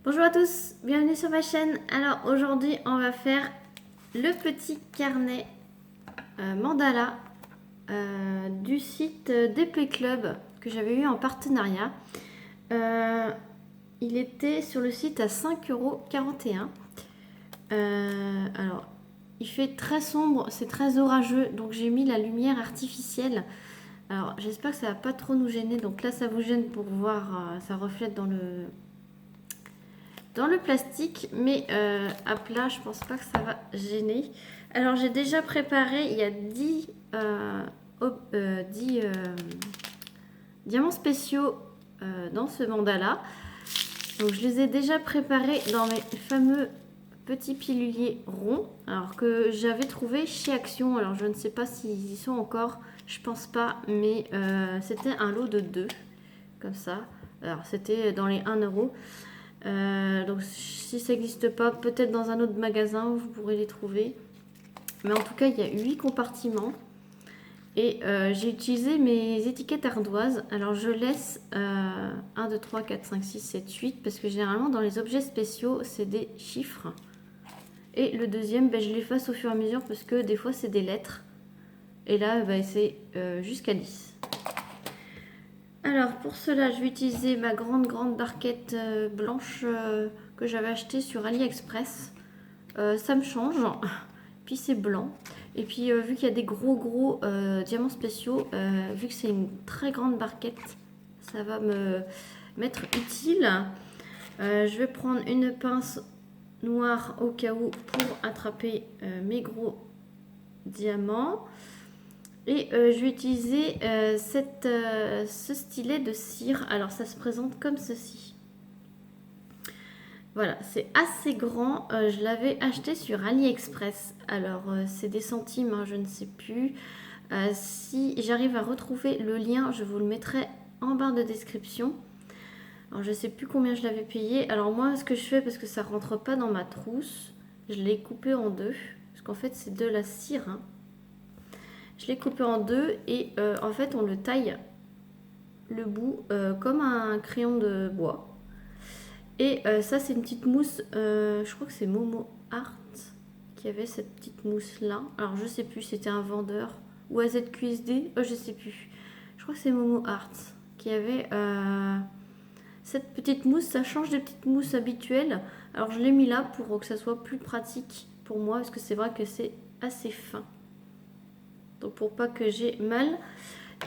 Bonjour à tous, bienvenue sur ma chaîne. Alors aujourd'hui on va faire le petit carnet mandala du site DP Club que j'avais eu en partenariat. Il était sur le site à 5,41 €. Alors il fait très sombre, c'est très orageux, donc j'ai mis la lumière artificielle. Alors j'espère que ça va pas trop nous gêner. Donc là ça vous gêne pour voir, ça reflète dans le plastique, mais à plat, je pense pas que ça va gêner. Alors j'ai déjà préparé, il y a 10 diamants spéciaux dans ce mandala. Donc je les ai déjà préparés dans mes fameux petits piluliers ronds, alors que j'avais trouvé chez Action. Alors je ne sais pas s'ils y sont encore, je pense pas, mais c'était un lot de 2 comme ça. Alors c'était dans les 1 €. Donc si ça n'existe pas, peut-être dans un autre magasin vous pourrez les trouver. Mais en tout cas il y a 8 compartiments. Et j'ai utilisé mes étiquettes ardoises. Alors je laisse 1, 2, 3, 4, 5, 6, 7, 8. Parce que généralement dans les objets spéciaux c'est des chiffres. Et le deuxième je l'efface au fur et à mesure parce que des fois c'est des lettres. Et là c'est jusqu'à 10. Alors pour cela je vais utiliser ma grande barquette blanche que j'avais achetée sur AliExpress. Ça me change, puis c'est blanc. Et puis vu qu'il y a des gros diamants spéciaux, vu que c'est une très grande barquette, ça va me m'être utile. Je vais prendre une pince noire au cas où pour attraper mes gros diamants. Et je vais utiliser ce stylet de cire. Alors ça se présente comme ceci. Voilà, c'est assez grand. Je l'avais acheté sur AliExpress. Alors c'est des centimes, hein, je ne sais plus. Si j'arrive à retrouver le lien, je vous le mettrai en barre de description. Alors je ne sais plus combien je l'avais payé. Alors moi, ce que je fais, parce que ça ne rentre pas dans ma trousse, je l'ai coupé en deux. Parce qu'en fait, c'est de la cire, hein. Je l'ai coupé en deux et en fait on le taille le bout comme un crayon de bois. Et ça c'est une petite mousse, je crois que c'est Momo Art qui avait cette petite mousse là. Alors je sais plus, c'était un vendeur ou AZQSD, je sais plus. Je crois que c'est Momo Art qui avait cette petite mousse. Ça change des petites mousses habituelles. Alors je l'ai mis là pour que ça soit plus pratique pour moi parce que c'est vrai que c'est assez fin. Donc pour pas que j'ai mal.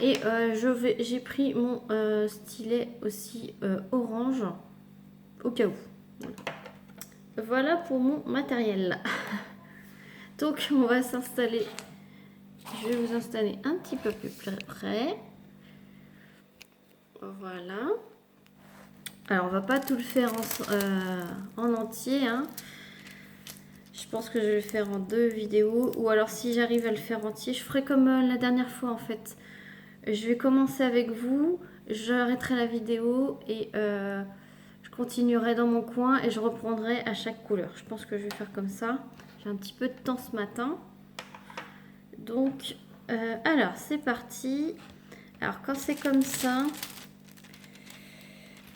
Et j'ai pris mon stylet aussi orange au cas où. Voilà pour mon matériel. Donc on va s'installer. Je vais vous installer un petit peu plus près. Voilà. Alors on va pas tout le faire en entier, hein. Je pense que je vais le faire en 2 vidéos. Ou alors si j'arrive à le faire entier, je ferai comme la dernière fois en fait. Je vais commencer avec vous, j'arrêterai la vidéo et je continuerai dans mon coin et je reprendrai à chaque couleur. Je pense que je vais faire comme ça. J'ai un petit peu de temps ce matin. Donc, alors c'est parti. Alors quand c'est comme ça,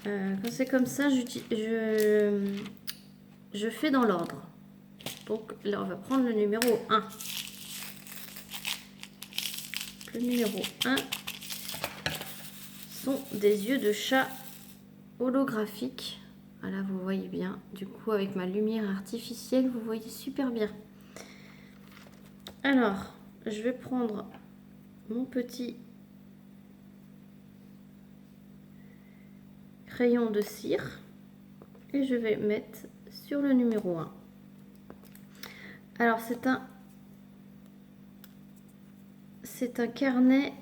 je fais dans l'ordre. Donc là on va prendre le numéro 1. Le numéro 1 sont des yeux de chat holographiques. Voilà, vous voyez bien. Du coup, avec ma lumière artificielle, vous voyez super bien. Alors, je vais prendre mon petit crayon de cire et je vais mettre sur le numéro 1. Alors, c'est un carnet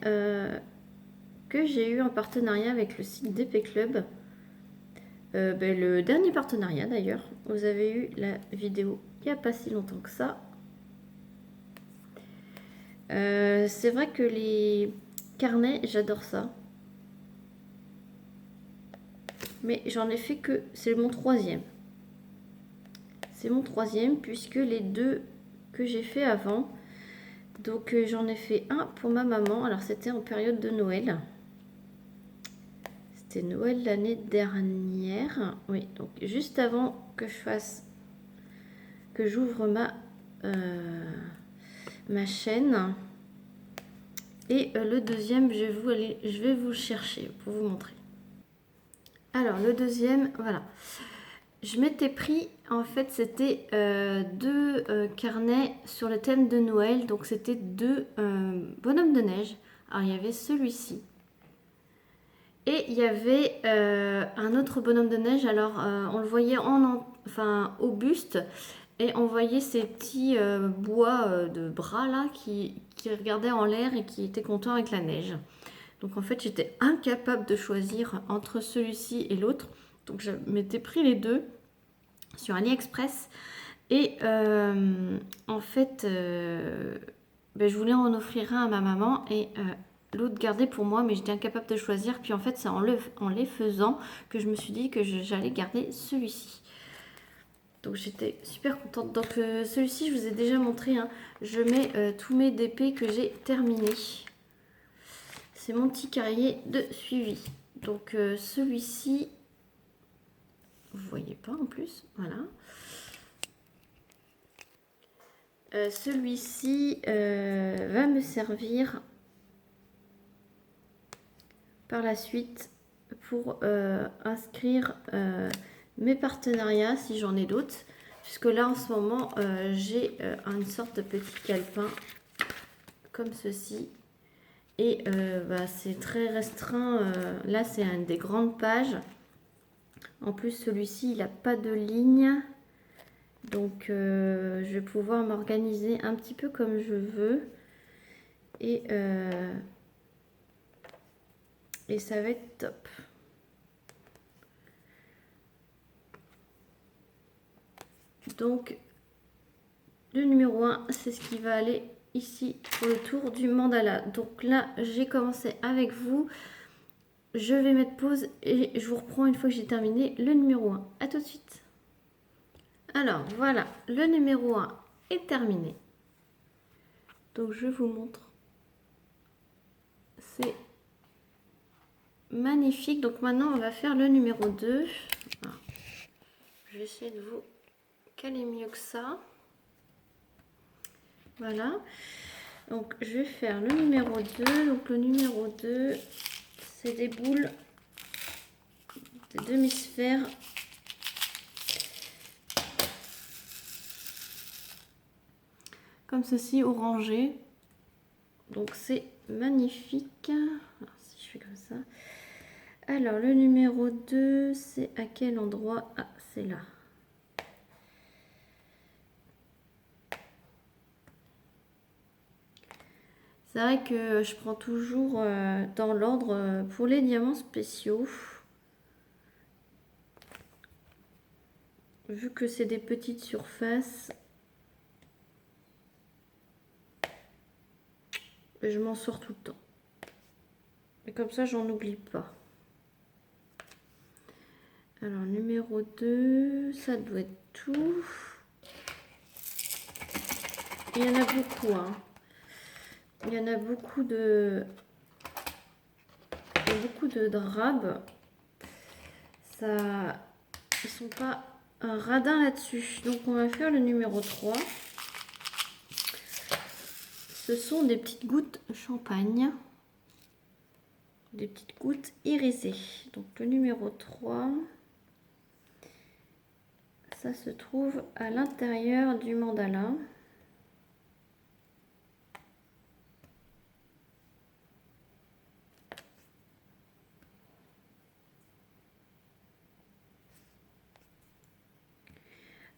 que j'ai eu en partenariat avec le site DP Club. Le dernier partenariat d'ailleurs. Vous avez eu la vidéo il n'y a pas si longtemps que ça. C'est vrai que les carnets, j'adore ça. Mais j'en ai fait que... C'est mon 3e. C'est mon 3e puisque les 2 que j'ai fait avant. Donc j'en ai fait un pour ma maman. Alors c'était en période de Noël. C'était Noël l'année dernière. Oui, donc juste avant que je fasse, que j'ouvre ma chaîne. Et le deuxième, je vais vous le chercher pour vous montrer. Alors le deuxième, voilà. Je m'étais pris, en fait, c'était deux carnets sur le thème de Noël. Donc c'était deux bonhommes de neige. Alors il y avait celui-ci. Et il y avait un autre bonhomme de neige. Alors on le voyait au buste. Et on voyait ces petits bois de bras là qui regardaient en l'air et qui étaient contents avec la neige. Donc en fait j'étais incapable de choisir entre celui-ci et l'autre. Donc je m'étais pris les deux sur AliExpress. Et en fait je voulais en offrir un à ma maman et l'autre garder pour moi, mais j'étais incapable de choisir. Puis en fait c'est en les faisant que je me suis dit que j'allais garder celui-ci. Donc j'étais super contente. Donc celui-ci, je vous ai déjà montré. Hein. Je mets tous mes DP que j'ai terminés. C'est mon petit carrier de suivi. Donc celui-ci, vous voyez pas en plus. Voilà. Celui-ci va me servir par la suite pour inscrire mes partenariats si j'en ai d'autres. Puisque là en ce moment j'ai une sorte de petit calepin comme ceci. Et c'est très restreint. Là c'est une des grandes pages. En plus celui-ci il n'a pas de ligne. Donc je vais pouvoir m'organiser un petit peu comme je veux. Et ça va être top. Donc le numéro 1, c'est ce qui va aller ici pour le tour du mandala. Donc là, j'ai commencé avec vous. Je vais mettre pause et je vous reprends une fois que j'ai terminé le numéro 1. A tout de suite. Alors voilà, le numéro 1 est terminé. Donc je vous montre. C'est magnifique. Donc maintenant, on va faire le numéro 2. Alors, je vais essayer de vous caler mieux que ça. Voilà. Donc je vais faire le numéro 2. Donc le numéro 2, c'est des boules, des demi-sphères. Comme ceci, orangé. Donc c'est magnifique. Alors, si je fais comme ça. Alors le numéro 2, c'est à quel endroit? Ah, c'est là. C'est vrai que je prends toujours dans l'ordre pour les diamants spéciaux. Vu que c'est des petites surfaces, je m'en sors tout le temps. Et comme ça, j'en oublie pas. Alors, numéro 2, ça doit être tout. Il y en a beaucoup, hein. Il y en a beaucoup de drabes. Ça, ils sont pas un radin là-dessus. Donc on va faire le numéro 3. Ce sont des petites gouttes champagne. Des petites gouttes irisées. Donc le numéro 3, ça se trouve à l'intérieur du mandala.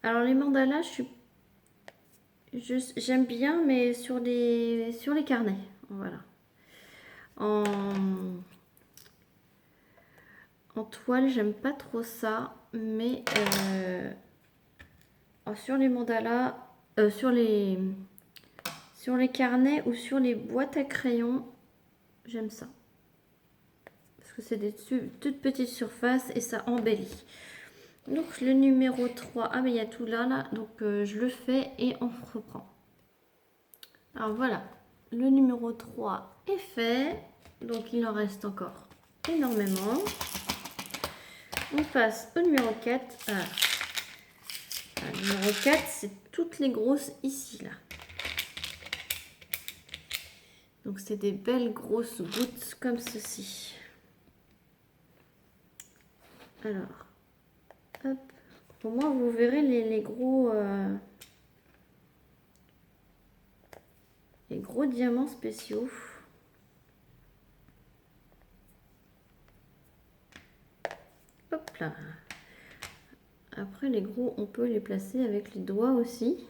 Alors les mandalas, j'aime bien, mais sur les carnets, voilà. En toile, j'aime pas trop ça, mais sur les mandalas, sur les carnets ou sur les boîtes à crayons, j'aime ça. Parce que c'est des toutes petites surfaces et ça embellit. Donc le numéro 3, ah mais il y a tout là, donc je le fais et on reprend. Alors voilà, le numéro 3 est fait, donc il en reste encore énormément. On passe au numéro 4. Le numéro 4, c'est toutes les grosses ici, là. Donc, c'est des belles grosses gouttes comme ceci. Alors, hop. Au moins, vous verrez les gros diamants spéciaux. Hop là. Après, les gros, on peut les placer avec les doigts aussi.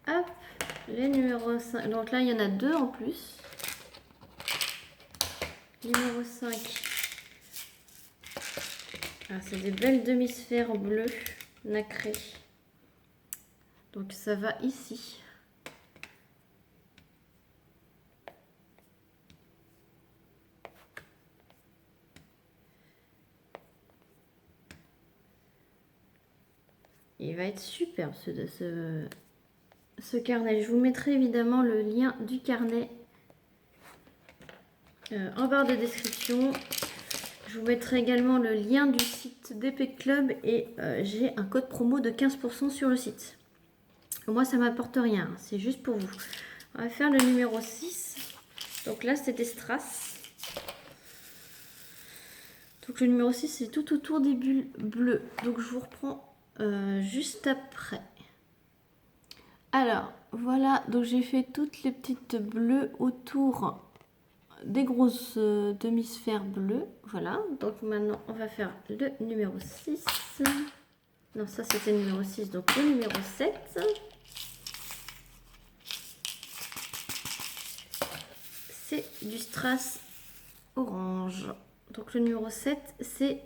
Hop, les numéros 5. Donc là, il y en a 2 en plus. Numéro 5. Ah, c'est des belles demi-sphères bleues nacrées. Donc ça va ici. Il va être superbe ce carnet. Je vous mettrai évidemment le lien du carnet en barre de description. Je vous mettrai également le lien du site d'Épée Club et j'ai un code promo de 15% sur le site. Moi, ça m'apporte rien, c'est juste pour vous. On va faire le numéro 6. Donc là, c'était Strass. Donc le numéro 6, c'est tout autour des bulles bleues. Donc je vous reprends juste après. Alors, voilà, donc j'ai fait toutes les petites bleues autour des grosses demi-sphères bleues. Voilà, donc maintenant on va faire le numéro 6. Non, ça c'était le numéro 6, donc le numéro 7. C'est du strass orange. Donc le numéro 7, c'est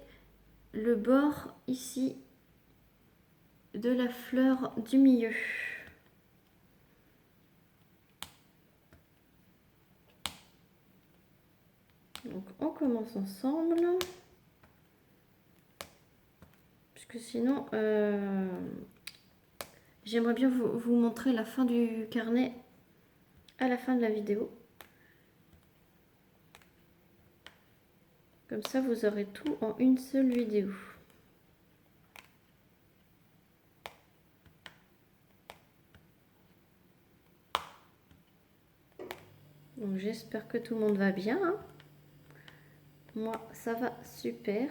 le bord ici de la fleur du milieu. Donc on commence ensemble. Puisque sinon, j'aimerais bien vous montrer la fin du carnet à la fin de la vidéo. Comme ça, vous aurez tout en une seule vidéo. Donc j'espère que tout le monde va bien, hein. Moi, ça va super.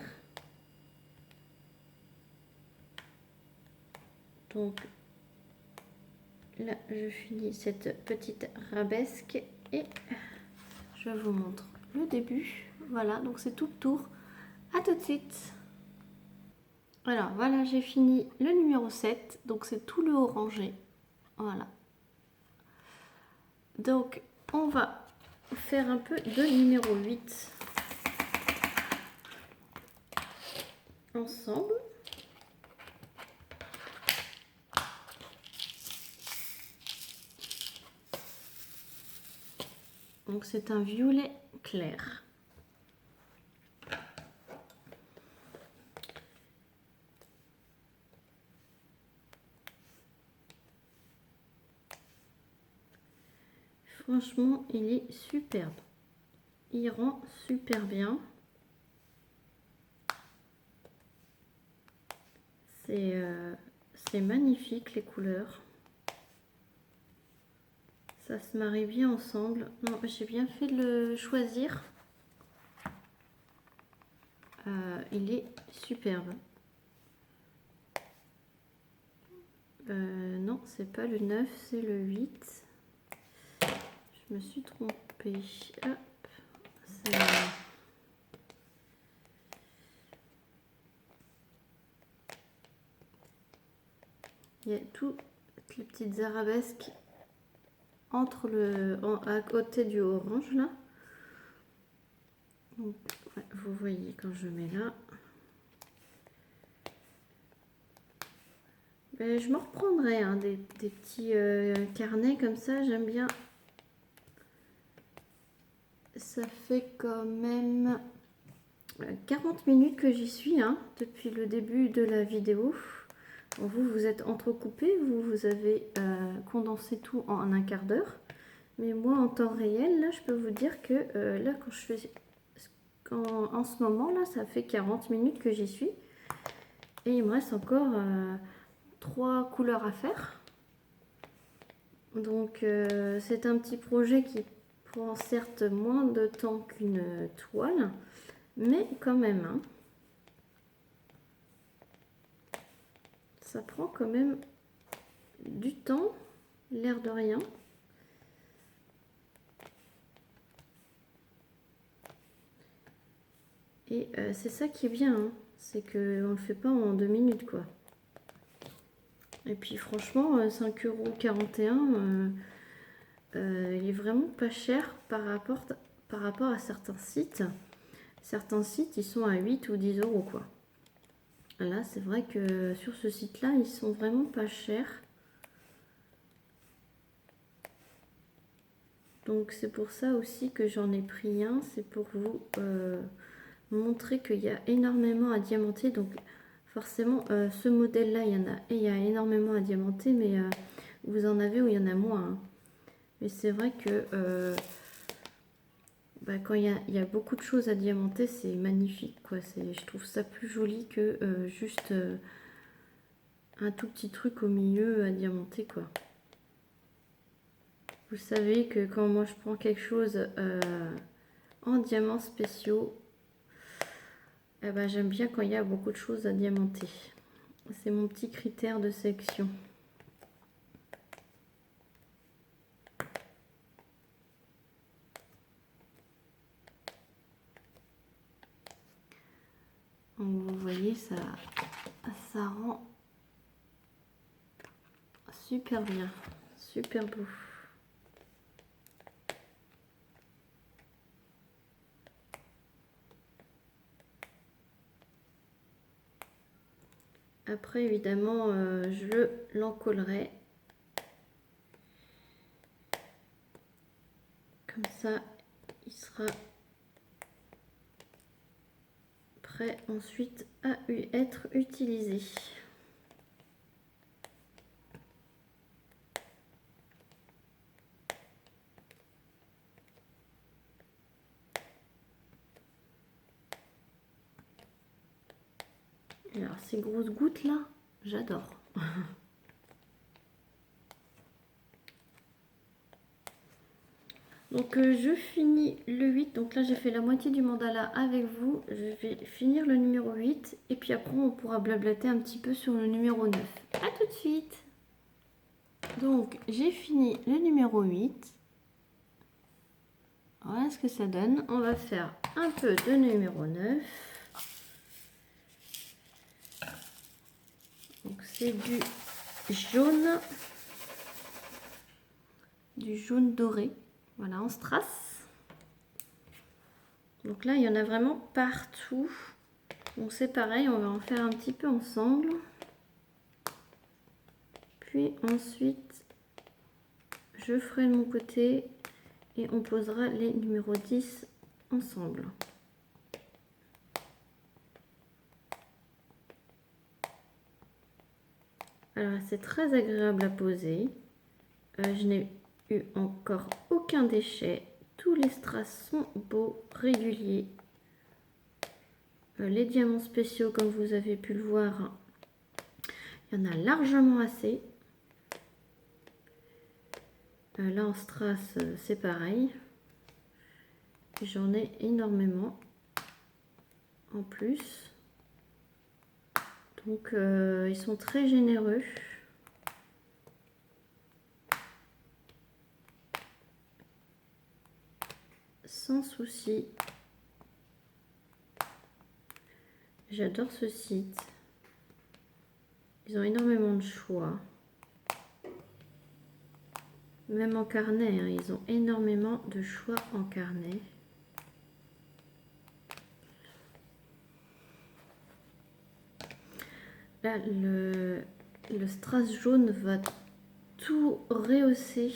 Donc là, je finis cette petite rabesque et je vous montre le début. Voilà, donc c'est tout le tour. À tout de suite. Alors voilà, j'ai fini le numéro 7. Donc c'est tout le orangé. Voilà. Donc on va faire un peu de numéro 8 ensemble. Donc c'est un violet clair. Franchement, il est superbe. Il rend super bien. C'est magnifique les couleurs. Ça se marie bien ensemble. Non, j'ai bien fait de le choisir. Il est superbe. Non, c'est pas le 9, c'est le 8. Je me suis trompée. Hop. Il y a toutes les petites arabesques entre à côté du orange là. Donc, ouais, vous voyez quand je mets là. Ben, je me reprendrai hein, des petits carnets comme ça, j'aime bien. Ça fait quand même 40 minutes que j'y suis hein, depuis le début de la vidéo. Vous êtes entrecoupé, vous avez condensé tout en un quart d'heure. Mais moi, en temps réel, là, je peux vous dire que là, quand je fais... en ce moment, là, ça fait 40 minutes que j'y suis. Et il me reste encore 3 couleurs à faire. Donc, c'est un petit projet qui prend certes moins de temps qu'une toile. Mais quand même, hein, ça prend quand même du temps, l'air de rien. Et c'est ça qui est bien, hein, c'est qu'on ne le fait pas en 2 minutes, quoi. Et puis franchement, 5,41 €, il est vraiment pas cher par rapport à certains sites. Certains sites, ils sont à 8 ou 10 € quoi. Là, c'est vrai que sur ce site-là, ils sont vraiment pas chers. Donc c'est pour ça aussi que j'en ai pris un. C'est pour vous montrer qu'il y a énormément à diamanter. Donc forcément, ce modèle-là, il y a énormément à diamanter, mais vous en avez où il y en a moins, hein. Mais c'est vrai que quand il y a beaucoup de choses à diamanter, c'est magnifique, quoi. Je trouve ça plus joli que juste un tout petit truc au milieu à diamanter, quoi. Vous savez que quand moi je prends quelque chose en diamants spéciaux, eh ben, j'aime bien quand il y a beaucoup de choses à diamanter. C'est mon petit critère de sélection. Donc, vous voyez, ça rend super bien, super beau. Après, évidemment, je l'encollerai. Comme ça, il sera prêt ensuite à être utilisé. Alors, ces grosses gouttes là, j'adore. Donc je finis le 8, donc là j'ai fait la moitié du mandala avec vous, je vais finir le numéro 8 et puis après on pourra blablater un petit peu sur le numéro 9. A tout de suite. Donc j'ai fini le numéro 8, voilà ce que ça donne. On va faire un peu de numéro 9. Donc c'est du jaune doré, voilà, en strass. Donc là, il y en a vraiment partout. Donc c'est pareil, on va en faire un petit peu ensemble. Puis ensuite, je ferai de mon côté et on posera les numéros 10 ensemble. Alors c'est très agréable à poser. Je n'ai eu encore aucun déchet. Tous les strass sont beaux, réguliers. Les diamants spéciaux, comme vous avez pu le voir, il y en a largement assez. Là en strass, c'est pareil. J'en ai énormément en plus. Donc ils sont très généreux. Sans souci. J'adore ce site. Ils ont énormément de choix. Même en carnet, hein, ils ont énormément de choix en carnet. Là, le strass jaune va tout rehausser.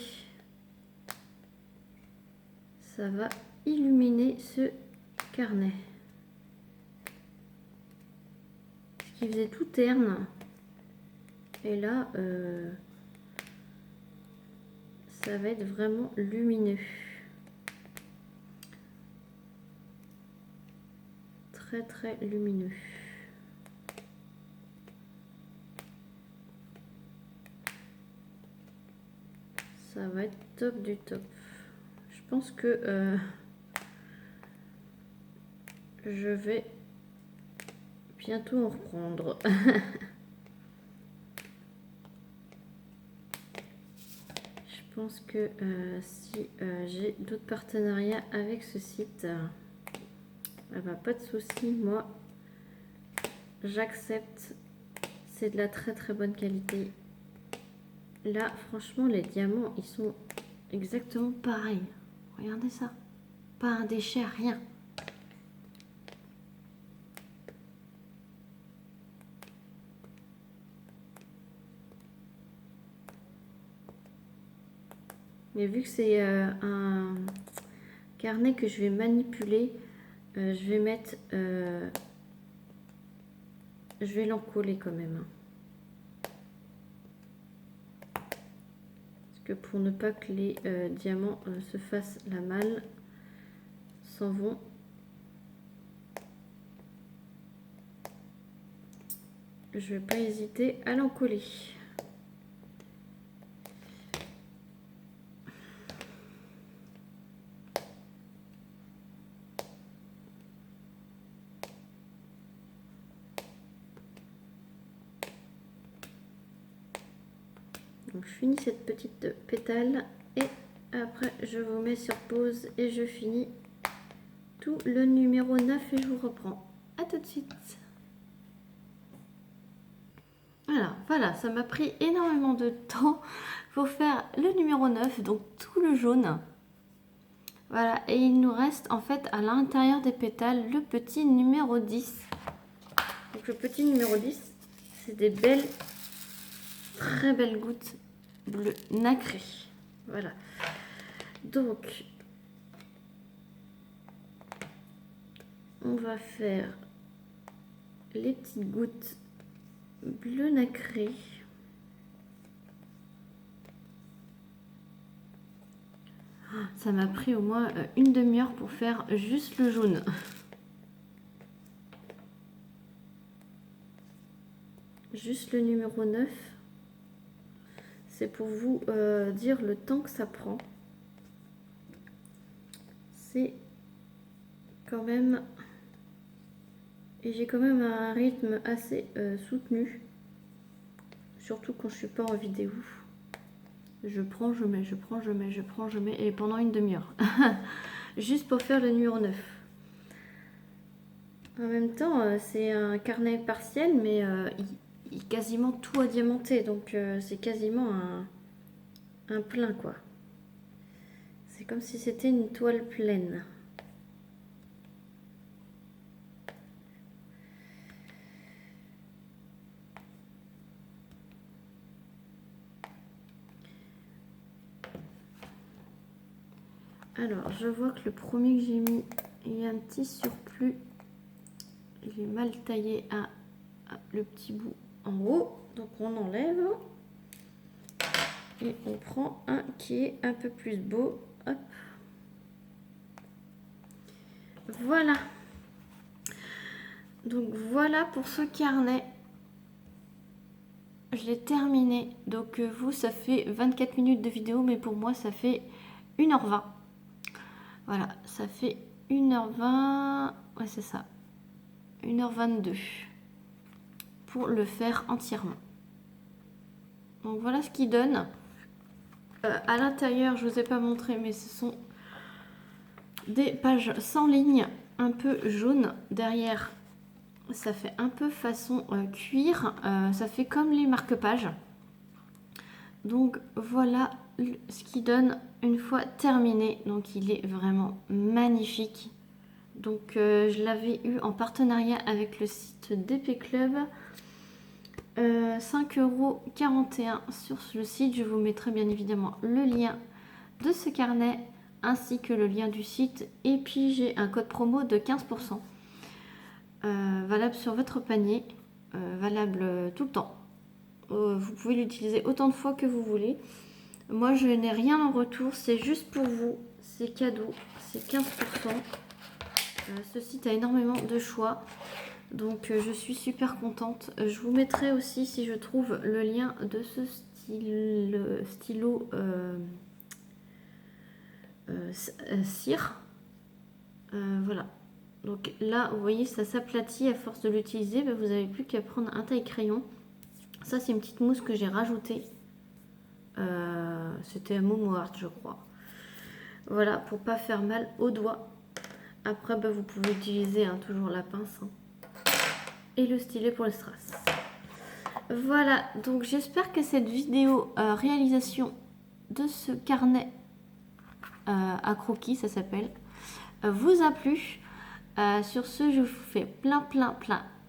Ça va illuminer ce carnet. Ce qui faisait tout terne. Et là, ça va être vraiment lumineux. Très très lumineux. Ça va être top du top. Je pense que je vais bientôt en reprendre. Je pense que si j'ai d'autres partenariats avec ce site, bah, pas de souci, moi j'accepte. C'est de la très très bonne qualité. Là, franchement, les diamants, ils sont exactement pareils. Regardez ça. Pas un déchet, rien. Mais vu que c'est un carnet que je vais manipuler, je vais mettre... je vais l'encoller quand même. Parce que pour ne pas que les diamants se fassent la malle, s'en vont. Je vais pas hésiter à l'encoller. Donc je finis cette petite pétale et après je vous mets sur pause et je finis tout le numéro 9 et je vous reprends. À tout de suite. Voilà, ça m'a pris énormément de temps pour faire le numéro 9, donc tout le jaune. Voilà, et il nous reste en fait à l'intérieur des pétales le petit numéro 10. Donc le petit numéro 10, c'est des belles, très belles gouttes bleues nacrées. Voilà. Donc, on va faire les petites gouttes bleu nacré. Ça m'a pris au moins une demi-heure pour faire juste le jaune. Juste le numéro 9. C'est pour vous dire le temps que ça prend. C'est quand même... Et j'ai quand même un rythme assez soutenu. Surtout quand je suis pas en vidéo. Je prends, je mets, je prends, je mets, je prends, je mets. Et pendant une demi-heure. Juste pour faire le numéro 9. En même temps, c'est un carnet partiel, mais il est quasiment tout à diamanter. Donc c'est quasiment un plein, quoi. C'est comme si c'était une toile pleine. Alors, je vois que le premier que j'ai mis, il y a un petit surplus. Il est mal taillé à le petit bout en haut. Donc, on enlève. Et on prend un qui est un peu plus beau. Hop. Voilà. Donc, voilà pour ce carnet. Je l'ai terminé. Donc, vous, ça fait 24 minutes de vidéo. Mais pour moi, ça fait 1h20. Voilà, ça fait 1h20, ouais c'est ça, 1h22 pour le faire entièrement. Donc voilà ce qu'il donne. À l'intérieur, je ne vous ai pas montré, mais ce sont des pages sans ligne, un peu jaune. Derrière, ça fait un peu façon cuir, ça fait comme les marque-pages. Donc voilà ce qu'il donne une fois terminé. Donc il est vraiment magnifique. Donc je l'avais eu en partenariat avec le site DP Club. 5,41 € sur le site. Je vous mettrai bien évidemment le lien de ce carnet ainsi que le lien du site. Et puis j'ai un code promo de 15%. Valable sur votre panier. Valable tout le temps. vous pouvez l'utiliser autant de fois que vous voulez. Moi, je n'ai rien en retour, c'est juste pour vous. C'est cadeau, c'est 15%. Ce site a énormément de choix. Donc, je suis super contente. Je vous mettrai aussi, si je trouve, le lien de ce stylo cire. Voilà. Donc là, vous voyez, ça s'aplatit à force de l'utiliser. Vous n'avez plus qu'à prendre un taille-crayon. Ça, c'est une petite mousse que j'ai rajoutée. C'était un Momo Art, je crois. Voilà, pour pas faire mal aux doigts. Après, vous pouvez utiliser toujours la pince. Et le stylet pour le strass. Voilà, donc j'espère que cette vidéo réalisation de ce carnet à croquis, ça s'appelle, vous a plu. Sur ce, je vous fais plein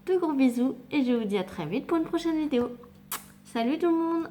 de gros bisous et je vous dis à très vite pour une prochaine vidéo. Salut tout le monde!